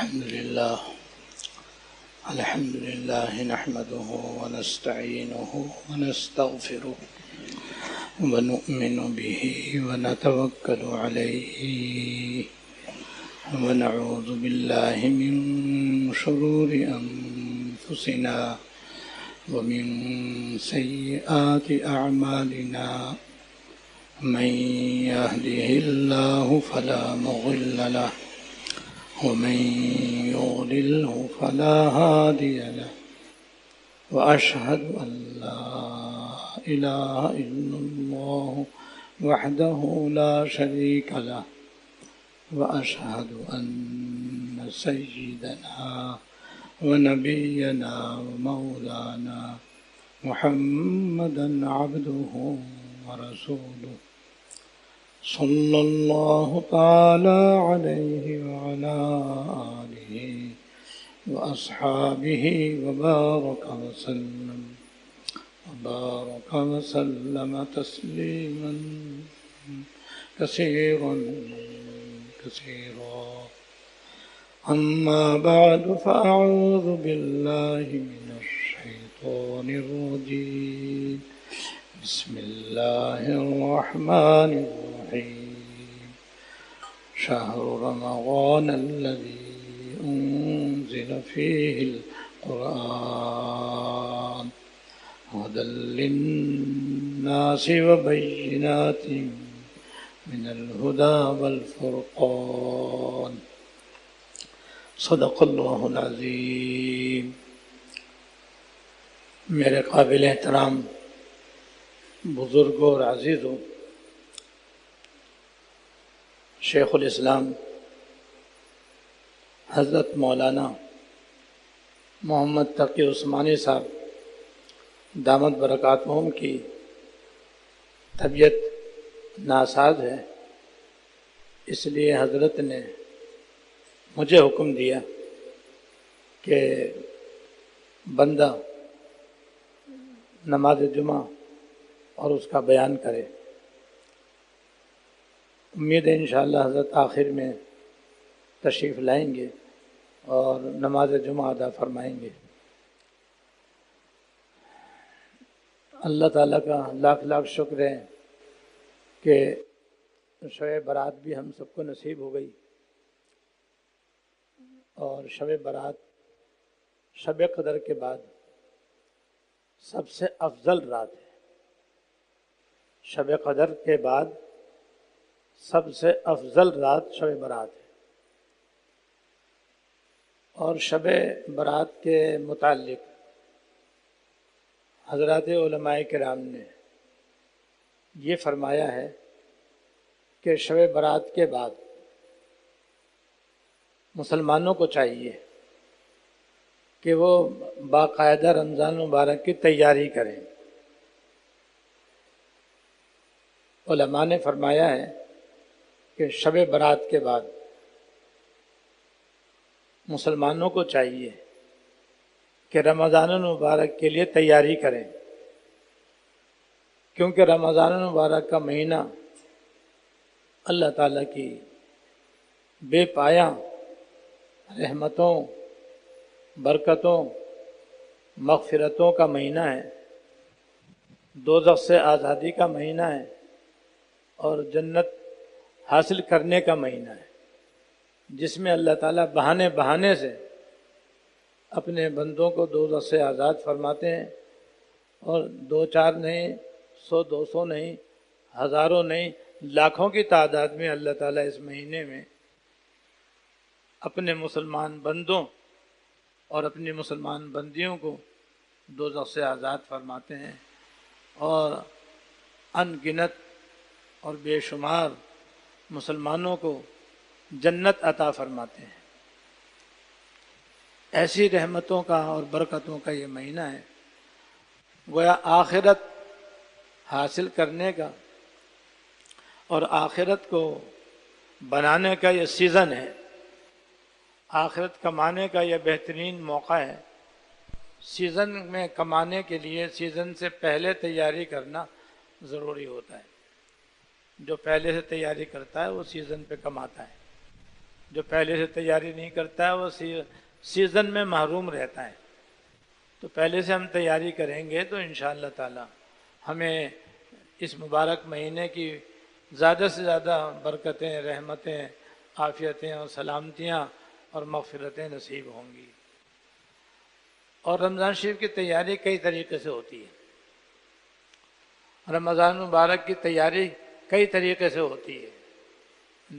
الحمد لله نحمده ونستعينه ونستغفره ونؤمن به ونتوكل عليه ونعوذ بالله من شرور أنفسنا ومن سيئات أعمالنا من يهده الله فلا مضل له ومن يضلله فلا هادي له وأشهد أن لا إله إلا الله وحده لا شريك له وأشهد أن سيدنا ونبينا ومولانا محمدا عبده ورسوله صلى الله تعالى عليه وعلى آله وأصحابه وبارك وسلم تسليما كثيرا أما بعد فأعوذ بالله من الشيطان الرجيم بسم الله الرحمن الرحيم شهر رمضان الذي أنزل فيه القرآن هدى للناس وبينات من الهدى والفرقان صدق اللہ العظیم۔ میرے قابل احترام بزرگوں اور عزیزوں، شیخ الاسلام حضرت مولانا محمد تقی عثمانی صاحب دامت برکاتہم کی طبیعت ناساز ہے، اس لیے حضرت نے مجھے حکم دیا کہ بندہ نماز جمعہ اور اس کا بیان کرے۔ امید ہے انشاءاللہ حضرت آخر میں تشریف لائیں گے اور نماز جمعہ ادا فرمائیں گے۔ اللہ تعالیٰ کا لاکھ لاکھ شکر ہے کہ شب برات بھی ہم سب کو نصیب ہو گئی، اور شب برات شب قدر کے بعد سب سے افضل رات ہے۔ شب قدر کے بعد سب سے افضل رات شب برات ہے، اور شب برات کے متعلق حضرات علماء کرام نے یہ فرمایا ہے کہ شب برات کے بعد مسلمانوں کو چاہیے کہ وہ باقاعدہ رمضان مبارک کی تیاری کریں۔ علماء نے فرمایا ہے کہ شب برات کے بعد مسلمانوں کو چاہیے کہ رمضان المبارک کے لیے تیاری کریں، کیونکہ رمضان المبارک کا مہینہ اللہ تعالیٰ کی بے پایہ رحمتوں، برکتوں، مغفرتوں کا مہینہ ہے، دوزخ سے آزادی کا مہینہ ہے، اور جنت حاصل کرنے کا مہینہ ہے، جس میں اللہ تعالیٰ بہانے بہانے سے اپنے بندوں کو دوزخ سے آزاد فرماتے ہیں، اور دو چار نہیں، 100 200 نہیں، ہزاروں نہیں، لاکھوں کی تعداد میں اللہ تعالیٰ اس مہینے میں اپنے مسلمان بندوں اور اپنی مسلمان بندیوں کو دوزخ سے آزاد فرماتے ہیں، اور ان گنت اور بے شمار مسلمانوں کو جنت عطا فرماتے ہیں۔ ایسی رحمتوں کا اور برکتوں کا یہ مہینہ ہے، گویا آخرت حاصل کرنے کا اور آخرت کو بنانے کا یہ سیزن ہے، آخرت کمانے کا یہ بہترین موقع ہے۔ سیزن میں کمانے کے لیے سیزن سے پہلے تیاری کرنا ضروری ہوتا ہے۔ جو پہلے سے تیاری کرتا ہے وہ سیزن پہ کماتا ہے۔ جو پہلے سے تیاری نہیں کرتا ہے وہ سیزن میں محروم رہتا ہے۔ تو پہلے سے ہم تیاری کریں گے تو انشاءاللہ تعالی ہمیں اس مبارک مہینے کی زیادہ سے زیادہ برکتیں، رحمتیں، عافیتیں اور سلامتیاں اور مغفرتیں نصیب ہوں گی۔ اور رمضان شریف کی تیاری کئی طریقے سے ہوتی ہے۔ رمضان مبارک کی تیاری کئی طریقے سے ہوتی ہے،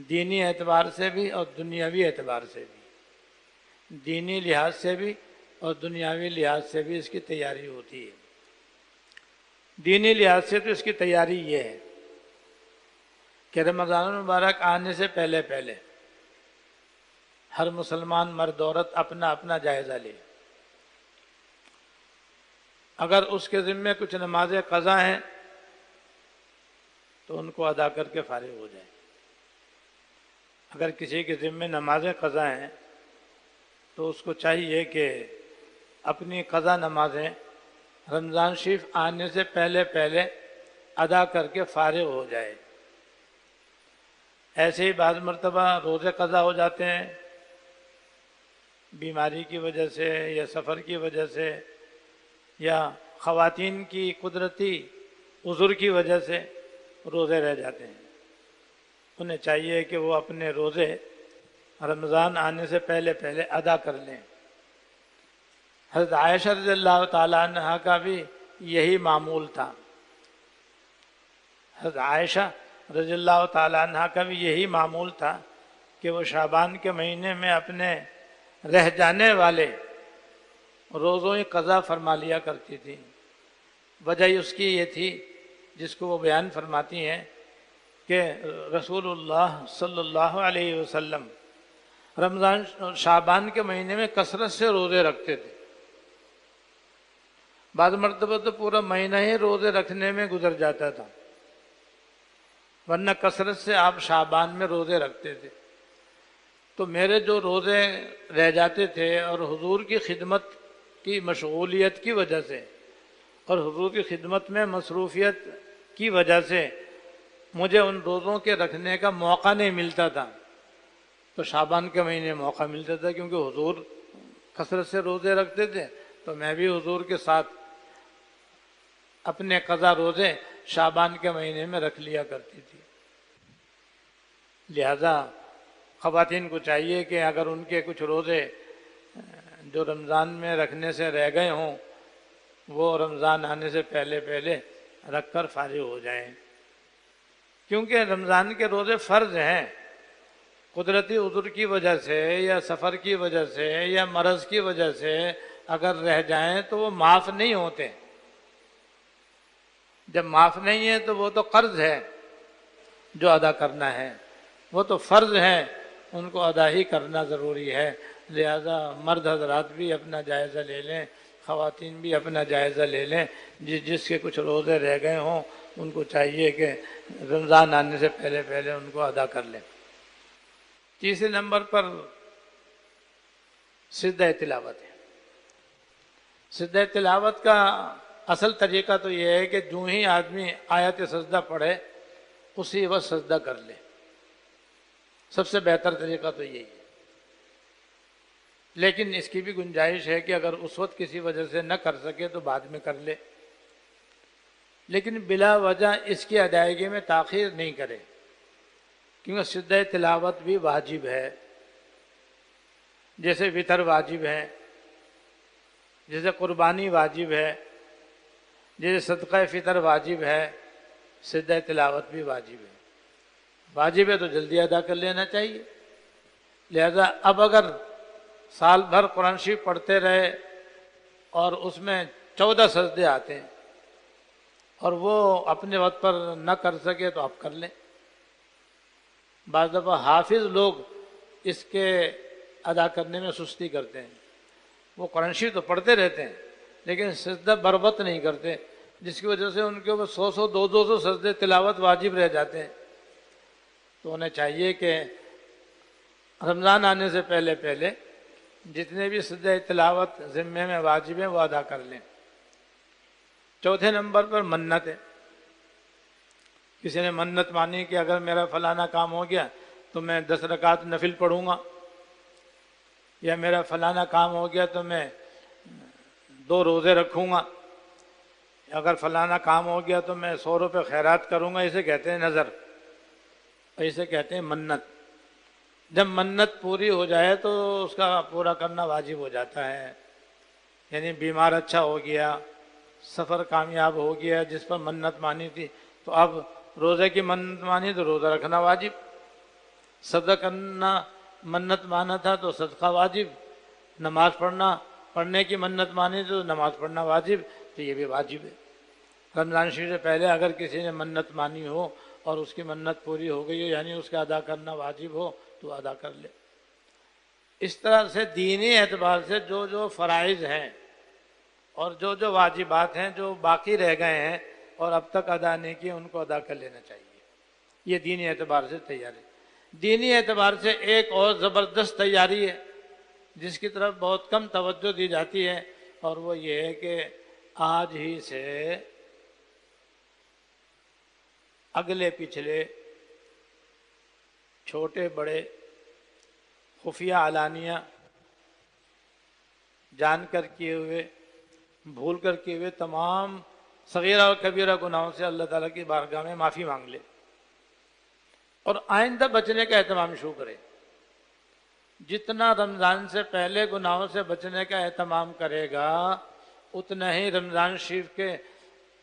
دینی اعتبار سے بھی اور دنیاوی اعتبار سے بھی، دینی لحاظ سے بھی اور دنیاوی لحاظ سے بھی اس کی تیاری ہوتی ہے۔ دینی لحاظ سے تو اس کی تیاری یہ ہے کہ رمضان المبارک آنے سے پہلے پہلے ہر مسلمان مرد عورت اپنا اپنا جائزہ لے۔ اگر اس کے ذمے کچھ نمازیں قضا ہیں تو ان کو ادا کر کے فارغ ہو جائے۔ اگر کسی کے ذمے نمازیں قضا ہیں تو اس کو چاہیے کہ اپنی قضا نمازیں رمضان شریف آنے سے پہلے پہلے ادا کر کے فارغ ہو جائے۔ ایسے ہی بعض مرتبہ روزے قضا ہو جاتے ہیں بیماری کی وجہ سے یا سفر کی وجہ سے یا خواتین کی قدرتی عذر کی وجہ سے روزے رہ جاتے ہیں۔ انہیں چاہیے کہ وہ اپنے روزے رمضان آنے سے پہلے پہلے ادا کر لیں۔ حضرت عائشہ رضی اللہ تعالیٰ عنہ کا بھی یہی معمول تھا۔ حضرت عائشہ رضی اللہ تعالیٰ عنہ کا بھی یہی معمول تھا کہ وہ شعبان کے مہینے میں اپنے رہ جانے والے روزوں کی قضا فرما لیا کرتی تھی۔ وجہ اس کی یہ تھی جس کو وہ بیان فرماتی ہیں کہ رسول اللہ صلی اللہ علیہ وسلم رمضان شعبان کے مہینے میں کثرت سے روزے رکھتے تھے۔ بعض مرتبہ تو پورا مہینہ ہی روزے رکھنے میں گزر جاتا تھا، ورنہ کثرت سے آپ شعبان میں روزے رکھتے تھے۔ تو میرے جو روزے رہ جاتے تھے اور حضور کی خدمت کی مشغولیت کی وجہ سے اور حضور کی خدمت میں مصروفیت کی وجہ سے مجھے ان روزوں کے رکھنے کا موقع نہیں ملتا تھا، تو شعبان کے مہینے موقع ملتا تھا کیونکہ حضور کثرت سے روزے رکھتے تھے، تو میں بھی حضور کے ساتھ اپنے قضا روزے شعبان کے مہینے میں رکھ لیا کرتی تھی۔ لہذا خواتین کو چاہیے کہ اگر ان کے کچھ روزے جو رمضان میں رکھنے سے رہ گئے ہوں وہ رمضان آنے سے پہلے پہلے رکھ کر فارغ ہو جائیں، کیونکہ رمضان کے روزے فرض ہیں۔ قدرتی عذر کی وجہ سے یا سفر کی وجہ سے یا مرض کی وجہ سے اگر رہ جائیں تو وہ معاف نہیں ہوتے۔ جب معاف نہیں ہے تو وہ تو قرض ہے جو ادا کرنا ہے، وہ تو فرض ہے، ان کو ادا ہی کرنا ضروری ہے۔ لہذا مرد حضرات بھی اپنا جائزہ لے لیں، خواتین بھی اپنا جائزہ لے لیں، جس کے کچھ روزے رہ گئے ہوں ان کو چاہیے کہ رمضان آنے سے پہلے پہلے ان کو ادا کر لیں۔ تیسرے نمبر پر سجدہ تلاوت ہے۔ سجدہ تلاوت کا اصل طریقہ تو یہ ہے کہ جو ہی آدمی آیت سجدہ پڑھے اسی وقت سجدہ کر لے، سب سے بہتر طریقہ تو یہی ہے۔ لیکن اس کی بھی گنجائش ہے کہ اگر اس وقت کسی وجہ سے نہ کر سکے تو بعد میں کر لے، لیکن بلا وجہ اس کی ادائیگی میں تاخیر نہیں کرے، کیونکہ سجدہ تلاوت بھی واجب ہے، جیسے وتر واجب ہے، جیسے قربانی واجب ہے، جیسے صدقہ فطر واجب ہے، سجدہ تلاوت بھی واجب ہے۔ واجب ہے تو جلدی ادا کر لینا چاہیے۔ لہذا اب اگر سال بھر قرآن شریف پڑھتے رہے اور اس میں 14 سجدے آتے ہیں اور وہ اپنے وقت پر نہ کر سکے تو آپ کر لیں۔ بعض دفعہ حافظ لوگ اس کے ادا کرنے میں سستی کرتے ہیں، وہ قرآن شریف تو پڑھتے رہتے ہیں لیکن سجدہ بر وقت نہیں کرتے، جس کی وجہ سے ان کے اوپر 100 200 سجدے تلاوت واجب رہ جاتے ہیں۔ تو انہیں چاہیے کہ رمضان آنے سے پہلے پہلے جتنے بھی سجدہ تلاوت ذمے میں واجب ہیں وہ ادا کر لیں۔ چوتھے نمبر پر منت ہے۔ کسی نے منت مانی کہ اگر میرا فلانا کام ہو گیا تو تو میں 10 رکعت نفل پڑھوں گا، یا میرا فلانا کام ہو گیا تو میں 2 روزے رکھوں گا، اگر فلانا کام ہو گیا تو میں 100 روپے خیرات کروں گا. اسے کہتے ہیں نظر، اسے کہتے ہیں منت. جب منت پوری ہو جائے تو اس کا پورا کرنا واجب ہو جاتا ہے. یعنی بیمار اچھا ہو گیا، سفر کامیاب ہو گیا، جس پر منت مانی تھی تو اب روزے کی منت مانی تو روزہ رکھنا واجب، صدقہ کرنا منت مانا تھا تو صدقہ واجب، نماز پڑھنے کی منت مانی تو نماز پڑھنا واجب، تو یہ بھی واجب ہے. رمضان شریف سے پہلے اگر کسی نے منت مانی ہو اور اس کی منت پوری ہو گئی ہو، یعنی اس کا ادا کرنا واجب ہو، تو ادا کر لے. اس طرح سے دینی اعتبار سے جو جو فرائض ہیں اور جو جو واجبات ہیں جو باقی رہ گئے ہیں اور اب تک ادا نہیں کیے، ان کو ادا کر لینا چاہیے. یہ دینی اعتبار سے تیاری. دینی اعتبار سے ایک اور زبردست تیاری ہے جس کی طرف بہت کم توجہ دی جاتی ہے، اور وہ یہ ہے کہ آج ہی سے اگلے پچھلے چھوٹے بڑے خفیہ علانیہ جان کر کیے ہوئے بھول کر کیے ہوئے تمام صغیرہ اور کبیرہ گناہوں سے اللہ تعالیٰ کی بارگاہ میں معافی مانگ لے اور آئندہ بچنے کا اہتمام شروع کرے. جتنا رمضان سے پہلے گناہوں سے بچنے کا اہتمام کرے گا اتنا ہی رمضان شریف کے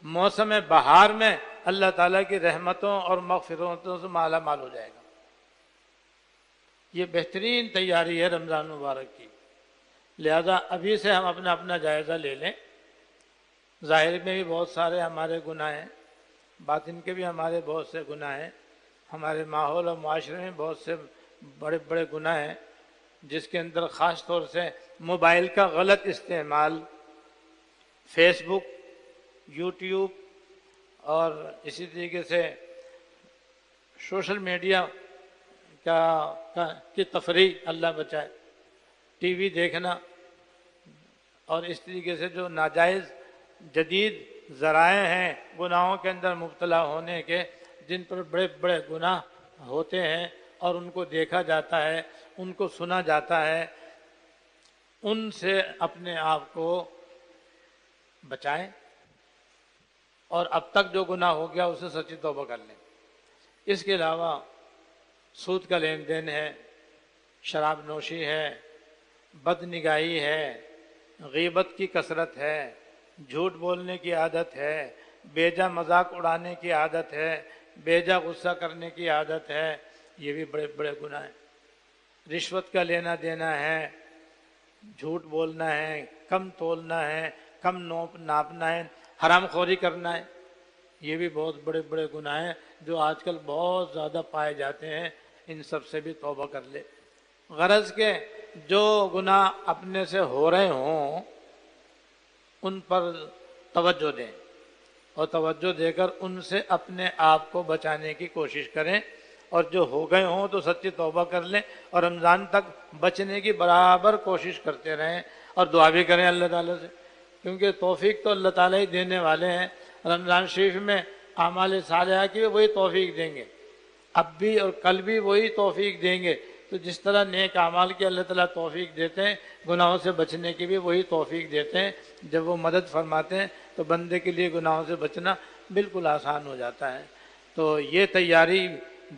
موسم بہار میں اللہ تعالیٰ کی رحمتوں اور مغفرتوں سے مالا مال ہو جائے گا. یہ بہترین تیاری ہے رمضان مبارک کی. لہذا ابھی سے ہم اپنا جائزہ لے لیں. ظاہر میں بھی بہت سارے ہمارے گناہ ہیں، باطن کے بھی ہمارے بہت سے گناہ ہیں، ہمارے ماحول اور معاشرے میں بہت سے بڑے بڑے گناہ ہیں، جس کے اندر خاص طور سے موبائل کا غلط استعمال، فیس بک، یوٹیوب اور اسی طریقے سے سوشل میڈیا کی تفریح، اللہ بچائے، ٹی وی دیکھنا، اور اس طریقے سے جو ناجائز جدید ذرائع ہیں گناہوں کے اندر مبتلا ہونے کے، جن پر بڑے بڑے گناہ ہوتے ہیں اور ان کو دیکھا جاتا ہے، ان کو سنا جاتا ہے، ان سے اپنے آپ کو بچائیں اور اب تک جو گناہ ہو گیا اسے سچی توبہ کر لیں. اس کے علاوہ سود کا لین دین ہے، شراب نوشی ہے، بد نگاہی ہے، غیبت کی کثرت ہے، جھوٹ بولنے کی عادت ہے، بیجا مذاق اڑانے کی عادت ہے، بیجا غصہ کرنے کی عادت ہے. یہ بھی بڑے بڑے گناہ ہیں. رشوت کا لینا دینا ہے، جھوٹ بولنا ہے، کم تولنا ہے، کم ناپنا ہے، حرام خوری کرنا ہے. یہ بھی بہت بڑے بڑے گناہ ہیں جو آج کل بہت زیادہ پائے جاتے ہیں. ان سب سے بھی توبہ کر لے. غرض کہ جو گناہ اپنے سے ہو رہے ہوں ان پر توجہ دیں اور توجہ دے کر ان سے اپنے آپ کو بچانے کی کوشش کریں، اور جو ہو گئے ہوں تو سچی توبہ کر لیں اور رمضان تک بچنے کی برابر کوشش کرتے رہیں اور دعا بھی کریں اللہ تعالیٰ سے، کیونکہ توفیق تو اللہ تعالیٰ ہی دینے والے ہیں. رمضان شریف میں اعمال صالحہ کی وہی توفیق دیں گے، اب بھی اور کل بھی وہی توفیق دیں گے. تو جس طرح نیک اعمال کی اللہ تعالیٰ توفیق دیتے ہیں، گناہوں سے بچنے کی بھی وہی توفیق دیتے ہیں. جب وہ مدد فرماتے ہیں تو بندے کے لیے گناہوں سے بچنا بالکل آسان ہو جاتا ہے. تو یہ تیاری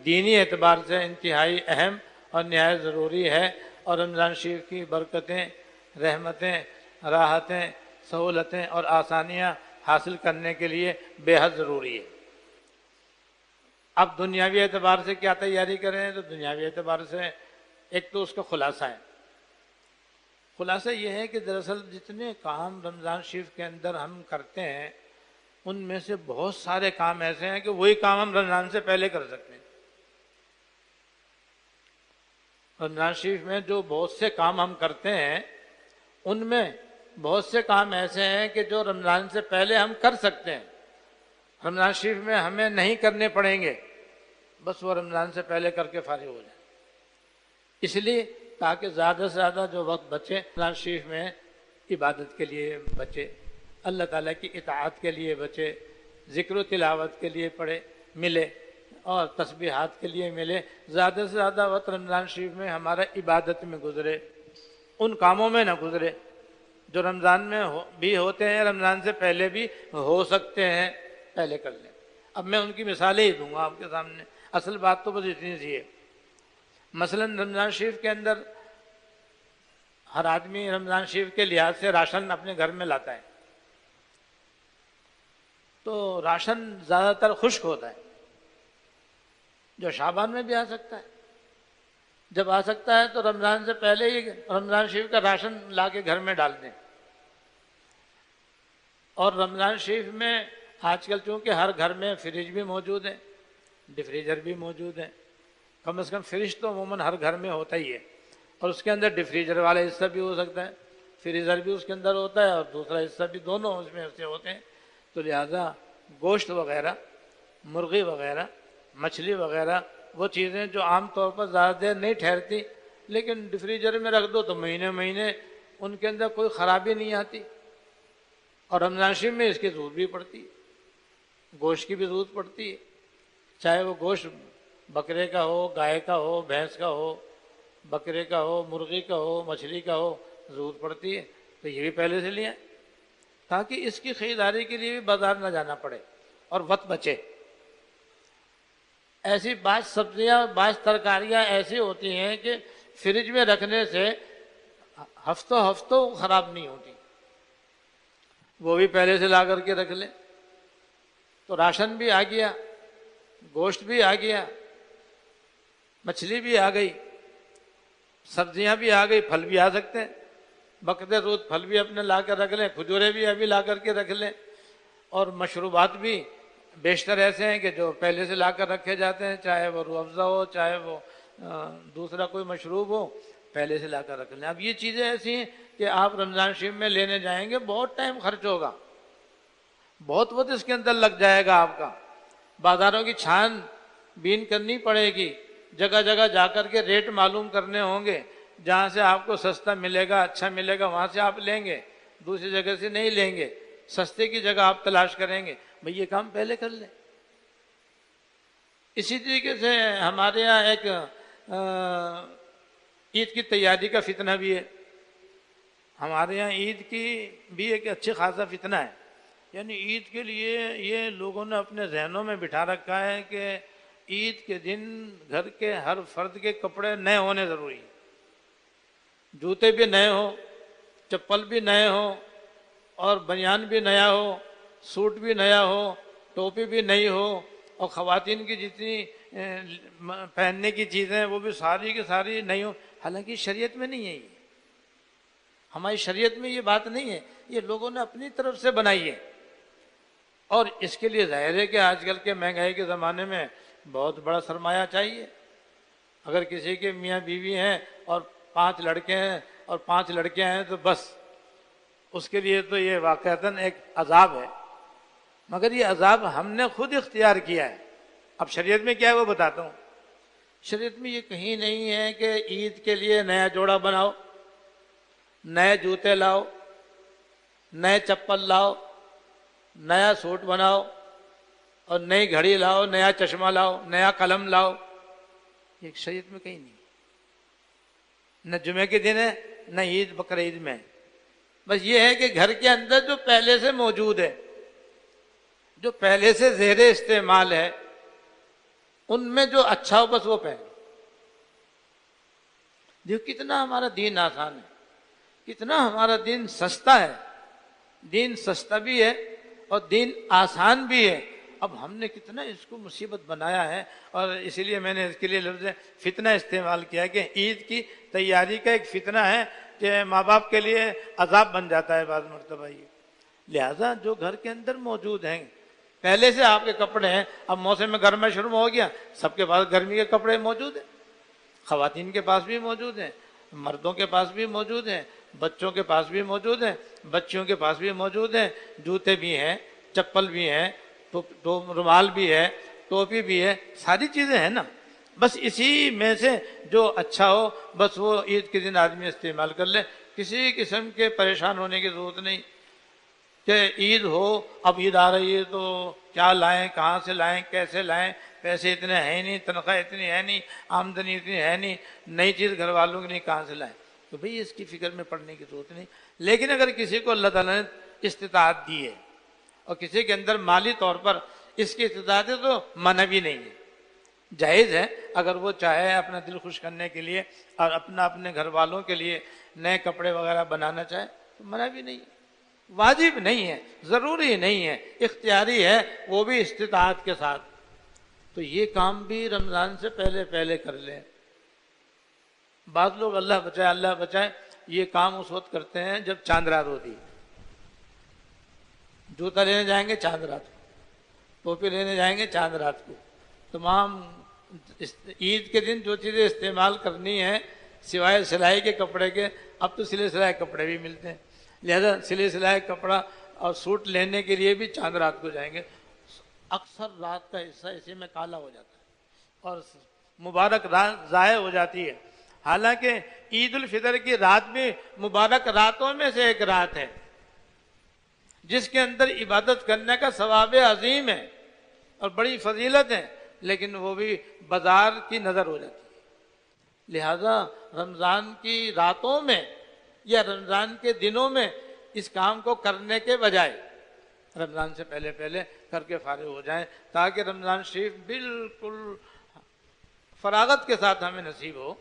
دینی اعتبار سے انتہائی اہم اور نہایت ضروری ہے، اور رمضان شریف کی برکتیں، رحمتیں، راحتیں، سہولتیں اور آسانیاں حاصل کرنے کے لیے بے حد ضروری ہے. اب دنیاوی اعتبار سے کیا تیاری کریں؟ تو دنیاوی اعتبار سے ایک تو اس کا خلاصہ ہے. خلاصہ یہ ہے کہ دراصل جتنے کام رمضان شریف کے اندر ہم کرتے ہیں ان میں سے بہت سارے کام ایسے ہیں کہ وہی کام ہم رمضان سے پہلے کر سکتے ہیں. رمضان شریف میں جو بہت سے کام ہم کرتے ہیں ان میں بہت سے کام ایسے ہیں کہ جو رمضان سے پہلے ہم کر سکتے ہیں، رمضان شریف میں ہمیں نہیں کرنے پڑیں گے، بس وہ رمضان سے پہلے کر کے فارغ ہو جائیں. اس لیے تاکہ زیادہ سے زیادہ جو وقت بچے رمضان شریف میں عبادت کے لیے بچے، اللہ تعالیٰ کی اطاعت کے لیے بچے، ذکر و تلاوت کے لیے ملے، اور تسبیحات کے لیے ملے، زیادہ سے زیادہ وقت رمضان شریف میں ہمارا عبادت میں گزرے، ان کاموں میں نہ گزرے جو رمضان میں بھی ہوتے ہیں، رمضان سے پہلے بھی ہو سکتے ہیں، پہلے کر لیں۔ اب میں ان کی مثالیں ہی دوں گا آپ کے سامنے، اصل بات تو بس اتنی سی ہے۔ مثلا رمضان شریف کے اندر ہر آدمی رمضان شریف کے لحاظ سے راشن اپنے گھر میں لاتا ہے، تو راشن زیادہ تر خشک ہوتا ہے، جو شعبان میں بھی آ سکتا ہے۔ جب آ سکتا ہے تو رمضان سے پہلے ہی رمضان شریف کا راشن لا کے گھر میں ڈال دیں۔ اور رمضان شریف میں آج کل چونکہ ہر گھر میں فریج بھی موجود ہے، ڈیفریجر بھی موجود ہے، کم از کم فریج تو عموماً ہر گھر میں ہوتا ہی ہے، اور اس کے اندر ڈیفریجر والا حصہ بھی ہو سکتا ہے، فریزر بھی اس کے اندر ہوتا ہے، اور دوسرا حصہ بھی، دونوں اس میں سے ہوتے ہیں۔ تو لہذا گوشت وغیرہ، مرغی وغیرہ، مچھلی وغیرہ، وہ چیزیں جو عام طور پر زیادہ دیر نہیں ٹھہرتی، لیکن ڈیفریجر میں رکھ دو تو مہینے مہینے ان کے اندر کوئی خرابی نہیں آتی، اور رمضان شریف میں اس کی ضرورت بھی پڑتی ہے، گوشت کی بھی ضرورت پڑتی ہے، چاہے وہ گوشت بکرے کا ہو، گائے کا ہو، بھینس کا ہو، بکرے کا ہو، مرغی کا ہو، مچھلی کا ہو، ضرورت پڑتی ہے، تو یہ بھی پہلے سے لیا تاکہ اس کی خریداری کے لیے بھی بازار نہ جانا پڑے اور وقت بچے۔ ایسی بعض سبزیاں، بعض ترکاریاں ایسی ہوتی ہیں کہ فریج میں رکھنے سے ہفتوں ہفتوں خراب نہیں ہوتی، وہ بھی پہلے سے لا کر کے رکھ لیں، تو راشن بھی آ گیا، گوشت بھی آ گیا، مچھلی بھی آ گئی، سبزیاں بھی آ گئی، پھل بھی آ سکتے ہیں، بقدر روز پھل بھی اپنے لا کر رکھ لیں، کھجورے بھی ابھی لا کر کے رکھ لیں، اور مشروبات بھی بیشتر ایسے ہیں کہ جو پہلے سے لا کر رکھے جاتے ہیں، چاہے وہ روح افزا ہو، چاہے وہ دوسرا کوئی مشروب ہو، پہلے سے لا کر رکھ لیں۔ اب یہ چیزیں ایسی ہیں کہ آپ رمضان شریف میں لینے جائیں گے، بہت ٹائم خرچ ہوگا، بہت وقت اس کے اندر لگ جائے گا آپ کا، بازاروں کی چھان بین کرنی پڑے گی، جگہ جگہ جا کر کے ریٹ معلوم کرنے ہوں گے، جہاں سے آپ کو سستا ملے گا، اچھا ملے گا، وہاں سے آپ لیں گے، دوسری جگہ سے نہیں لیں گے، سستے کی جگہ آپ تلاش کریں گے، بھئی یہ کام پہلے کر لیں۔ اسی طریقے سے ہمارے یہاں ایک عید کی تیاری کا فتنہ بھی ہے، ہمارے یہاں عید کی بھی ایک اچھی خاصا فتنہ ہے، یعنی عید کے لیے یہ لوگوں نے اپنے ذہنوں میں بٹھا رکھا ہے کہ عید کے دن گھر کے ہر فرد کے کپڑے نئے ہونے ضروری ہیں، جوتے بھی نئے ہوں، چپل بھی نئے ہوں، اور بنیان بھی نیا ہو، سوٹ بھی نیا ہو، ٹوپی بھی نئی ہو، اور خواتین کی جتنی پہننے کی چیزیں وہ بھی ساری کی ساری نئی ہوں۔ حالانکہ شریعت میں نہیں ہے، یہ ہماری شریعت میں یہ بات نہیں ہے، یہ لوگوں نے اپنی طرف سے بنائی ہے، اور اس کے لیے ظاہر ہے کہ آج کل کے مہنگائی کے زمانے میں بہت بڑا سرمایہ چاہیے۔ اگر کسی کے میاں بیوی ہیں اور 5 لڑکے ہیں اور 5 لڑکیاں ہیں تو بس اس کے لیے تو یہ واقعتاً ایک عذاب ہے، مگر یہ عذاب ہم نے خود اختیار کیا ہے۔ اب شریعت میں کیا ہے وہ بتاتا ہوں۔ شریعت میں یہ کہیں نہیں ہے کہ عید کے لیے نیا جوڑا بناؤ، نئے جوتے لاؤ، نئے چپل لاؤ، نیا سوٹ بناؤ، اور نئی گھڑی لاؤ، نیا چشمہ لاؤ، نیا قلم لاؤ، یہ شریعت میں کہیں نہیں، نہ جمعے کے دن ہے، نہ عید بقر عید میں۔ بس یہ ہے کہ گھر کے اندر جو پہلے سے موجود ہے، جو پہلے سے زیر استعمال ہے، ان میں جو اچھا ہو بس وہ پہن۔ دیکھو کتنا ہمارا دین آسان ہے، کتنا ہمارا دین سستا ہے، دین سستا بھی ہے اور دین آسان بھی ہے۔ اب ہم نے کتنا اس کو مصیبت بنایا ہے، اور اسی لیے میں نے اس کے لیے لفظ فتنہ استعمال کیا کہ عید کی تیاری کا ایک فتنہ ہے کہ ماں باپ کے لیے عذاب بن جاتا ہے بعض مرتبہ یہ۔ لہٰذا جو گھر کے اندر موجود ہیں، پہلے سے آپ کے کپڑے ہیں، اب موسم گرما شروع ہو گیا، سب کے پاس گرمی کے کپڑے موجود ہیں، خواتین کے پاس بھی موجود ہیں، مردوں کے پاس بھی موجود ہیں، بچوں کے پاس بھی موجود ہیں، بچیوں کے پاس بھی موجود ہیں، جوتے بھی ہیں، چپل بھی ہیں، رومال بھی ہے، ٹوپی بھی ہے، ساری چیزیں ہیں نا۔ بس اسی میں سے جو اچھا ہو بس وہ عید کے دن آدمی استعمال کر لے، کسی قسم کے پریشان ہونے کی ضرورت نہیں کہ عید ہو، اب عید آ رہی ہے تو کیا لائیں، کہاں سے لائیں، کیسے لائیں، پیسے اتنے ہیں نہیں، تنخواہ اتنی ہے نہیں، آمدنی اتنی ہے نہیں، نئی چیز گھر والوں کے لیے کہاں سے لائیں؟ تو بھئی اس کی فکر میں پڑنے کی ضرورت نہیں۔ لیکن اگر کسی کو اللہ تعالیٰ نے استطاعت دی ہے اور کسی کے اندر مالی طور پر اس کی استطاعت ہے تو منع بھی نہیں ہے، جائز ہے۔ اگر وہ چاہے اپنا دل خوش کرنے کے لیے اور اپنے گھر والوں کے لیے نئے کپڑے وغیرہ بنانا چاہے تو منع بھی نہیں ہے، واجب نہیں ہے، ضروری نہیں ہے، اختیاری ہے، وہ بھی استطاعت کے ساتھ۔ تو یہ کام بھی رمضان سے پہلے پہلے کر لیں۔ بعض لوگ اللہ بچائے یہ کام اس وقت کرتے ہیں جب چاند رات ہوتی ہے، جوتا لینے جائیں گے چاند رات کو، ٹوپی لینے جائیں گے چاند رات کو، تمام عید کے دن جو چیزیں استعمال کرنی ہے سوائے سلائی کے کپڑے کے، اب تو سلے سلائے کپڑے بھی ملتے ہیں، لہذا سلے سلائے کپڑا اور سوٹ لینے کے لیے بھی چاند رات کو جائیں گے۔ اکثر رات کا حصہ اسی میں کالا ہو جاتا ہے اور مبارک رات ضائع ہو جاتی ہے۔ حالانکہ عید الفطر کی رات بھی مبارک راتوں میں سے ایک رات ہے جس کے اندر عبادت کرنے کا ثواب عظیم ہے اور بڑی فضیلت ہے، لیکن وہ بھی بازار کی نظر ہو جاتی ہے۔ لہذا رمضان کی راتوں میں یا رمضان کے دنوں میں اس کام کو کرنے کے بجائے رمضان سے پہلے پہلے کر کے فارغ ہو جائیں، تاکہ رمضان شریف بالکل فراغت کے ساتھ ہمیں نصیب ہو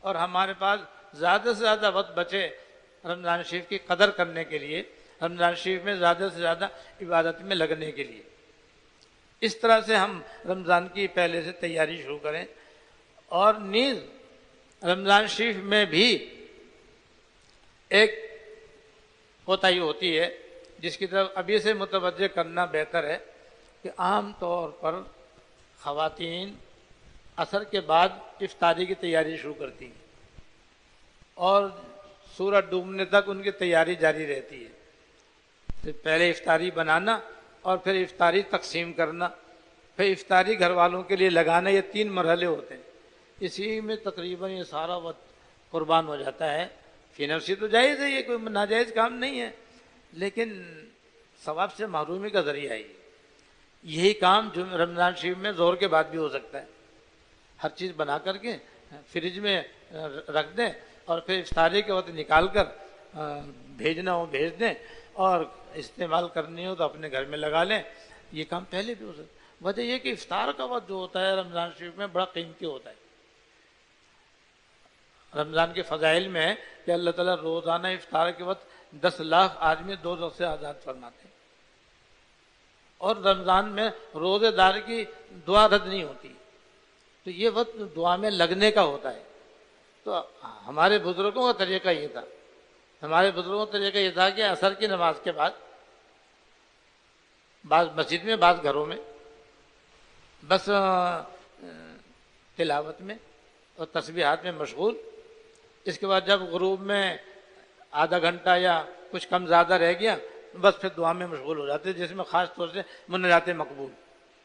اور ہمارے پاس زیادہ سے زیادہ وقت بچے رمضان شریف کی قدر کرنے کے لیے، رمضان شریف میں زیادہ سے زیادہ عبادت میں لگنے کے لیے۔ اس طرح سے ہم رمضان کی پہلے سے تیاری شروع کریں۔ اور نیز رمضان شریف میں بھی ایک کوتاہی ہوتی ہے جس کی طرف ابھی سے متوجہ کرنا بہتر ہے کہ عام طور پر خواتین عصر کے بعد افطاری کی تیاری شروع کرتی ہیں اور سورج ڈوبنے تک ان کی تیاری جاری رہتی ہے۔ پھر پہلے افطاری بنانا اور پھر افطاری تقسیم کرنا، پھر افطاری گھر والوں کے لیے لگانا، یہ 3 مرحلے ہوتے ہیں۔ اسی میں تقریباً یہ سارا وقت قربان ہو جاتا ہے۔ فی نفسی تو جائز ہے، یہ کوئی ناجائز کام نہیں ہے، لیکن ثواب سے محرومی کا ذریعہ ہے۔ یہی کام جو رمضان شریف میں ظہر کے بعد بھی ہو سکتا ہے، ہر چیز بنا کر کے فریج میں رکھ دیں اور پھر افطاری کے وقت نکال کر بھیجنا ہو بھیج دیں اور استعمال کرنی ہو تو اپنے گھر میں لگا لیں۔ یہ کام پہلے بھی ہو سکتا ہے۔ وجہ یہ کہ افطار کا وقت جو ہوتا ہے رمضان شریف میں بڑا قیمتی ہوتا ہے۔ رمضان کے فضائل میں ہے کہ اللہ تعالیٰ روزانہ افطار کے وقت 10 لاکھ آدمی دوزخ سے آزاد فرماتے ہیں، اور رمضان میں روزے دار کی دعا رد نہیں ہوتی، تو یہ وقت دعا میں لگنے کا ہوتا ہے۔ تو ہمارے بزرگوں کا طریقہ یہ تھا، ہمارے بزرگوں کا طریقہ یہ تھا کہ عصر کی نماز کے بعد بعض مسجد میں بعض گھروں میں بس تلاوت میں اور تسبیحات میں مشغول، اس کے بعد جب غروب میں آدھا گھنٹہ یا کچھ کم زیادہ رہ گیا بس پھر دعا میں مشغول ہو جاتے، جس میں خاص طور سے مناجات مقبول،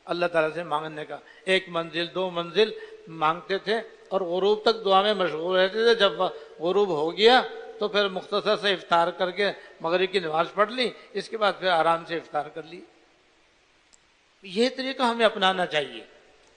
اللہ تعالیٰ سے مانگنے کا 1 منزل 2 منزل مانگتے تھے اور غروب تک دعا میں مشغول رہتے تھے۔ جب غروب ہو گیا تو پھر مختصر سے افطار کر کے مغرب کی نماز پڑھ لی، اس کے بعد پھر آرام سے افطار کر لی۔ یہ طریقہ ہمیں اپنانا چاہیے،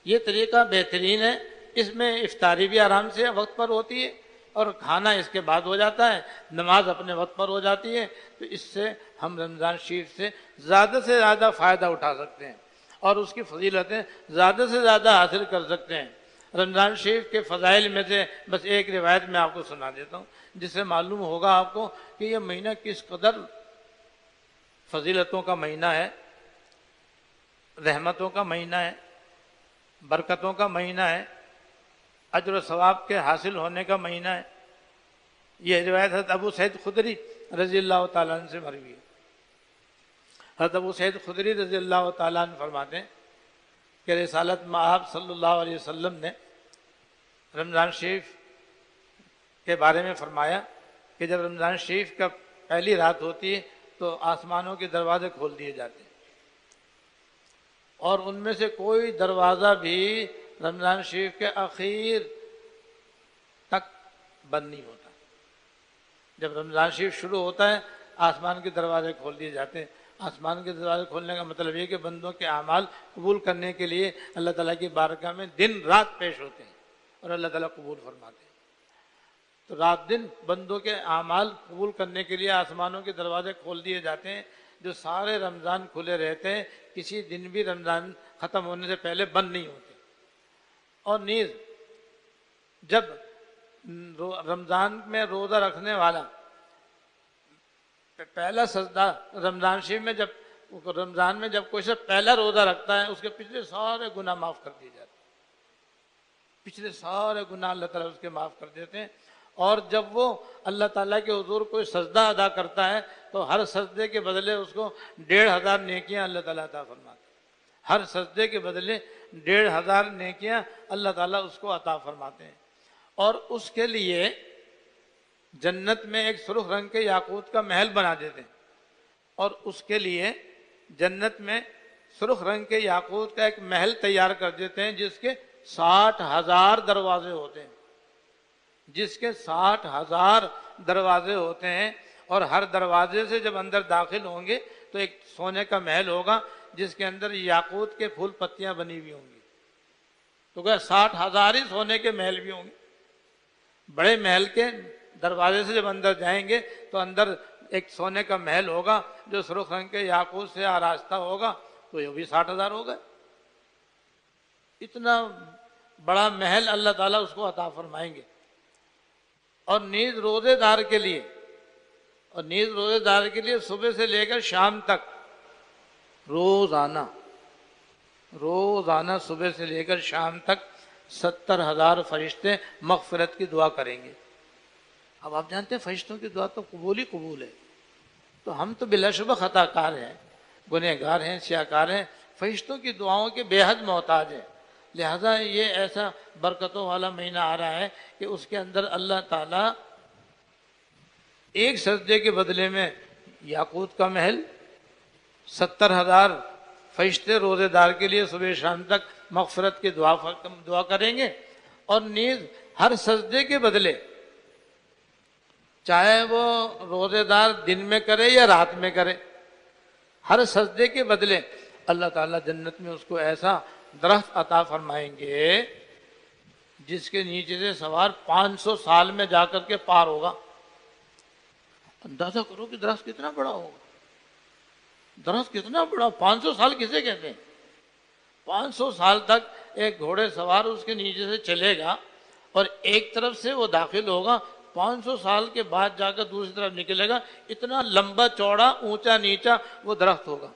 یہ طریقہ بہترین ہے۔ اس میں افطاری بھی آرام سے وقت پر ہوتی ہے اور کھانا اس کے بعد ہو جاتا ہے، نماز اپنے وقت پر ہو جاتی ہے، تو اس سے ہم رمضان شریف سے زیادہ فائدہ اٹھا سکتے ہیں اور اس کی فضیلتیں زیادہ سے زیادہ حاصل کر سکتے ہیں۔ رمضان شریف کے فضائل میں سے بس ایک روایت میں آپ کو سنا دیتا ہوں، جس سے معلوم ہوگا آپ کو کہ یہ مہینہ کس قدر فضیلتوں کا مہینہ ہے، رحمتوں کا مہینہ ہے، برکتوں کا مہینہ ہے، اجر و ثواب کے حاصل ہونے کا مہینہ ہے۔ یہ روایت حضرت ابو سعید خدری رضی اللہ تعالیٰ عنہ سے مروی ہے۔ حضرت ابو سعید خدری رضی اللہ تعالیٰ عنہ فرماتے ہیں کہ رسالت مآب صلی اللہ علیہ وسلم نے رمضان شریف کے بارے میں فرمایا کہ جب رمضان شریف کا پہلی رات ہوتی ہے تو آسمانوں کے دروازے کھول دیے جاتے ہیں اور ان میں سے کوئی دروازہ بھی رمضان شریف کے اخیر تک بند نہیں ہوتا۔ جب رمضان شریف شروع ہوتا ہے آسمان کے دروازے کھول دیے جاتے ہیں آسمان کے دروازے کھولنے کا مطلب یہ کہ بندوں کے اعمال قبول کرنے کے لیے اللہ تعالیٰ کی بارگاہ میں دن رات پیش ہوتے ہیں اور اللہ تعالیٰ قبول فرماتے ہیں۔ تو رات دن بندوں کے اعمال قبول کرنے کے لیے آسمانوں کے دروازے کھول دیے جاتے ہیں، جو سارے رمضان کھلے رہتے ہیں، کسی دن بھی رمضان ختم ہونے سے پہلے بند نہیں ہوتے۔ اور نیز جب رمضان میں روزہ رکھنے والا پہلا سجدہ رمضان شریف میں رمضان میں جب کوئی سے پہلا روزہ رکھتا ہے، اس کے پچھلے سارے گناہ معاف کر دیے جاتے ہیں، پچھلے سارے گناہ اللہ تعالیٰ اس کے معاف کر دیتے ہیں۔ اور جب وہ اللہ تعالیٰ کے حضور کوئی سجدہ ادا کرتا ہے تو ہر سجدے کے بدلے اس کو 1500 نیکیاں اللہ تعالیٰ عطا فرماتے ہیں، ہر سجدے کے بدلے 1500 نیکیاں اللہ تعالیٰ اس کو عطا فرماتے ہیں۔ اور اس کے لیے جنت میں ایک سرخ رنگ کے یاقوت کا محل بنا دیتے ہیں، اور اس کے لیے جنت میں سرخ رنگ کے یاقوت کا ایک محل تیار کر دیتے ہیں جس کے 60,000 دروازے ہوتے ہیں، جس کے 60,000 دروازے ہوتے ہیں، اور ہر دروازے سے جب اندر داخل ہوں گے تو ایک سونے کا محل ہوگا جس کے اندر یاقوت کے پھول پتیاں بنی ہوئی ہوں گی۔ تو کہ 60,000 ہی سونے کے محل بھی ہوں گے۔ بڑے محل کے دروازے سے جب اندر جائیں گے تو اندر ایک سونے کا محل ہوگا جو سرخ رنگ کے یاقوت سے آراستہ ہوگا، تو یہ بھی 60,000 ہوگا۔ اتنا بڑا محل اللہ تعالیٰ اس کو عطا فرمائیں گے۔ اور نیز روزے دار کے لیے صبح سے لے کر شام تک روزانہ صبح سے لے کر شام تک 70,000 فرشتے مغفرت کی دعا کریں گے۔ اب آپ جانتے ہیں فرشتوں کی دعا تو قبول ہی قبول ہے، تو ہم تو بلا شبہ خطا کار ہیں، گنہگار ہیں، سیاکار ہیں، فرشتوں کی دعاؤں کے بے حد محتاج ہیں۔ لہذا یہ ایسا برکتوں والا مہینہ آ رہا ہے کہ اس کے اندر اللہ تعالیٰ ایک سجدے کے بدلے میں یاقوت کا محل، 70,000 فرشتے روزے دار کے لیے صبح شام تک مغفرت کی دعا کریں گے، اور نیز ہر سجدے کے بدلے، چاہے وہ روزے دار دن میں کرے یا رات میں کرے، ہر سجدے کے بدلے اللہ تعالیٰ جنت میں اس کو ایسا درخت عطا فرمائیں گے جس کے نیچے سے سوار 500 سال میں جا کر کے پار ہوگا۔ اندازہ کرو کہ درخت کتنا بڑا ہوگا، درخت کتنا بڑا، 500 سال کسے کہتے ہیں؟ 500 سال تک ایک گھوڑے سوار اس کے نیچے سے چلے گا اور ایک طرف سے وہ داخل ہوگا، 500 سال کے بعد جا کر دوسری طرف نکلے گا۔ اتنا لمبا چوڑا اونچا نیچا وہ درخت ہوگا،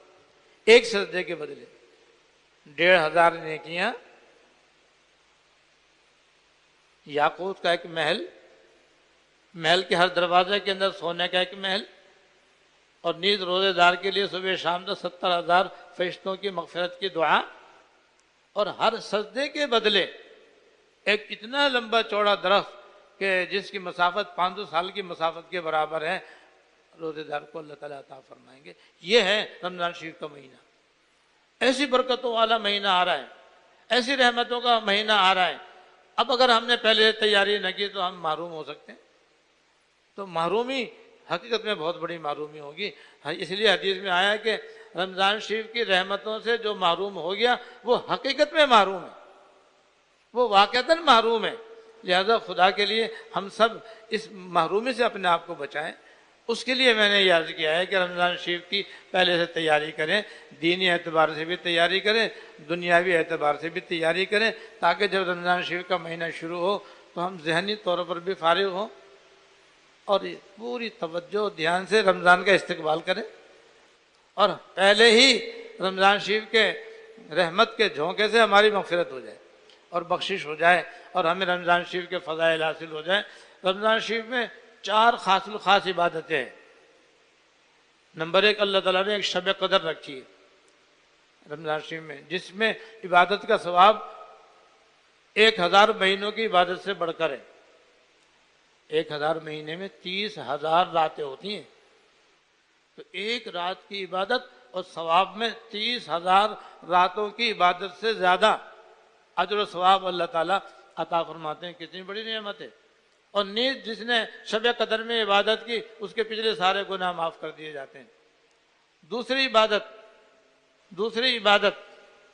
ایک سجدے کے بدلے 1500 نیکیاں، یاقوت کا ایک محل، محل کے ہر دروازے کے اندر سونے کا ایک محل، اور نیز روزے دار کے لیے صبح شام تک 70,000 فرشتوں کی مغفرت کی دعا، اور ہر سجدے کے بدلے ایک اتنا لمبا چوڑا درخت کہ جس کی مسافت 500 سال کی مسافت کے برابر ہے، روزے دار کو اللہ تعالیٰ عطا فرمائیں گے۔ یہ ہے رمضان شریف کا مہینہ، ایسی برکتوں والا مہینہ آ رہا ہے، ایسی رحمتوں کا مہینہ آ رہا ہے۔ اب اگر ہم نے پہلے تیاری نہ کی تو ہم محروم ہو سکتے ہیں، تو محرومی حقیقت میں بہت بڑی محرومی ہوگی۔ اس لیے حدیث میں آیا کہ رمضان شریف کی رحمتوں سے جو محروم ہو گیا وہ حقیقت میں محروم ہے، وہ واقعتاً محروم ہے۔ لہذا خدا کے لیے ہم سب اس محرومی سے اپنے آپ کو بچائیں۔ اس کے لیے میں نے یہ عرض کیا ہے کہ رمضان شریف کی پہلے سے تیاری کریں، دینی اعتبار سے بھی تیاری کریں، دنیاوی اعتبار سے بھی تیاری کریں، تاکہ جب رمضان شریف کا مہینہ شروع ہو تو ہم ذہنی طور پر بھی فارغ ہوں اور پوری توجہ دھیان سے رمضان کا استقبال کریں، اور پہلے ہی رمضان شریف کے رحمت کے جھونکے سے ہماری مغفرت ہو جائے اور بخشش ہو جائے، اور ہمیں رمضان شریف کے فضائل حاصل ہو جائیں۔ رمضان شریف میں 4 خاص عبادتیں ہیں۔ نمبر 1، اللہ تعالیٰ نے ایک شب قدر رکھی ہے رمضان شریف میں، جس میں عبادت کا ثواب 1000 مہینوں کی عبادت سے بڑھ کر ہے۔ 1000 مہینے میں 30,000 راتیں ہوتی ہیں، تو ایک رات کی عبادت اور ثواب میں 30,000 راتوں کی عبادت سے زیادہ اجر و ثواب اللہ تعالیٰ عطا فرماتے ہیں۔ کتنی بڑی نعمت ہے۔ اور نیز جس نے شب قدر میں عبادت کی اس کے پچھلے سارے گناہ معاف کر دیے جاتے ہیں۔ دوسری عبادت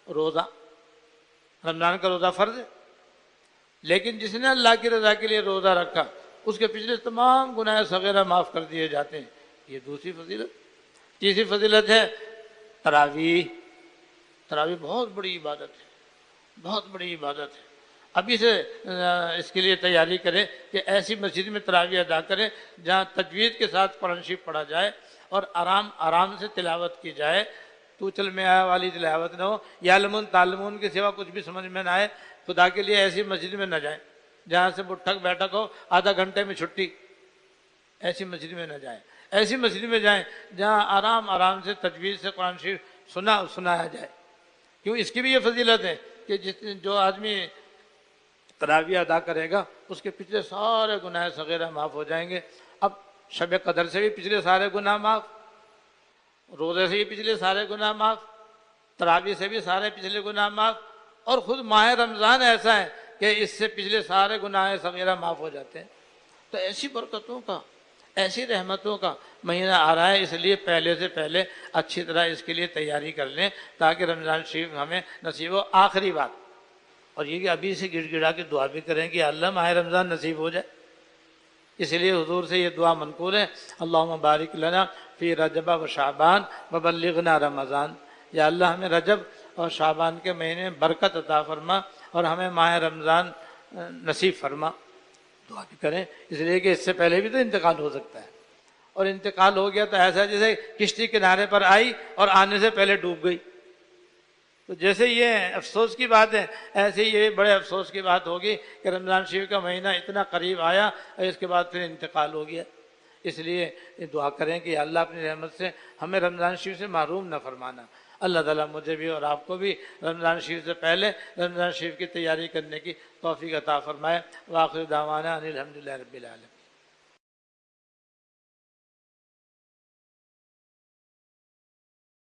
روزہ، رمضان کا روزہ فرض ہے، لیکن جس نے اللہ کی رضا کے لیے روزہ رکھا اس کے پچھلے تمام گناہ صغیرہ معاف کر دیے جاتے ہیں، یہ دوسری فضیلت۔ تیسری فضیلت ہے تراویح۔ تراویح بہت بڑی عبادت ہے، بہت بڑی عبادت ہے۔ ابھی سے اس کے لیے تیاری کریں کہ ایسی مسجد میں تراویح ادا کریں جہاں تجوید کے ساتھ قرآن شریف پڑھا جائے اور آرام سے تلاوت کی جائے، تو چل میں آیا والی تلاوت نہ ہو، یعلمون تعلمون کے سوا کچھ بھی سمجھ میں نہ آئے۔ خدا کے لیے ایسی مسجد میں نہ جائیں جہاں سے اٹھک بیٹھک ہو، آدھا گھنٹے میں چھٹی، ایسی مسجد میں نہ جائیں۔ ایسی مسجد میں جائیں جہاں آرام سے تجوید سے قرآن شریف سنایا جائے۔ کیوں؟ اس کی بھی یہ فضیلت ہے کہ جو آدمی تراویح ادا کرے گا اس کے پچھلے سارے گناہ صغیرہ معاف ہو جائیں گے۔ اب شب قدر سے بھی پچھلے سارے گناہ معاف، روزے سے بھی پچھلے سارے گناہ معاف، تراویح سے بھی سارے پچھلے گناہ معاف، اور خود ماہ رمضان ایسا ہے کہ اس سے پچھلے سارے گناہ صغیرہ معاف ہو جاتے ہیں۔ تو ایسی برکتوں کا، ایسی رحمتوں کا مہینہ آ رہا ہے، اس لیے پہلے سے پہلے اچھی طرح اس کے لیے تیاری کر لیں تاکہ رمضان شریف ہمیں نصیب ہو۔ آخری بات، اور یہ کہ ابھی سے گڑ گڑا کے دعا بھی کریں کہ اللہ ماہ رمضان نصیب ہو جائے۔ اس لیے حضور سے یہ دعا منقول ہے، اللہم بارک لنا فی رجب و شعبان وبلغنا رمضان۔ یا اللہ ہمیں رجب اور شعبان کے مہینے میں برکت عطا فرما اور ہمیں ماہ رمضان نصیب فرما۔ دعا بھی کریں، اس لیے کہ اس سے پہلے بھی تو انتقال ہو سکتا ہے، اور انتقال ہو گیا تو ایسا جیسے کشتی کنارے پر آئی اور آنے سے پہلے ڈوب گئی۔ تو جیسے یہ افسوس کی بات ہے، ایسے یہ بڑے افسوس کی بات ہوگی کہ رمضان شریف کا مہینہ اتنا قریب آیا اور اس کے بعد پھر انتقال ہو گیا۔ اس لیے یہ دعا کریں کہ اللہ اپنی رحمت سے ہمیں رمضان شریف سے محروم نہ فرمانا۔ اللہ تعالیٰ مجھے بھی اور آپ کو بھی رمضان شریف سے پہلے رمضان شریف کی تیاری کرنے کی توفیق عطا فرمائے۔ وآخر دعوانا ان الحمدللہ رب العالمین۔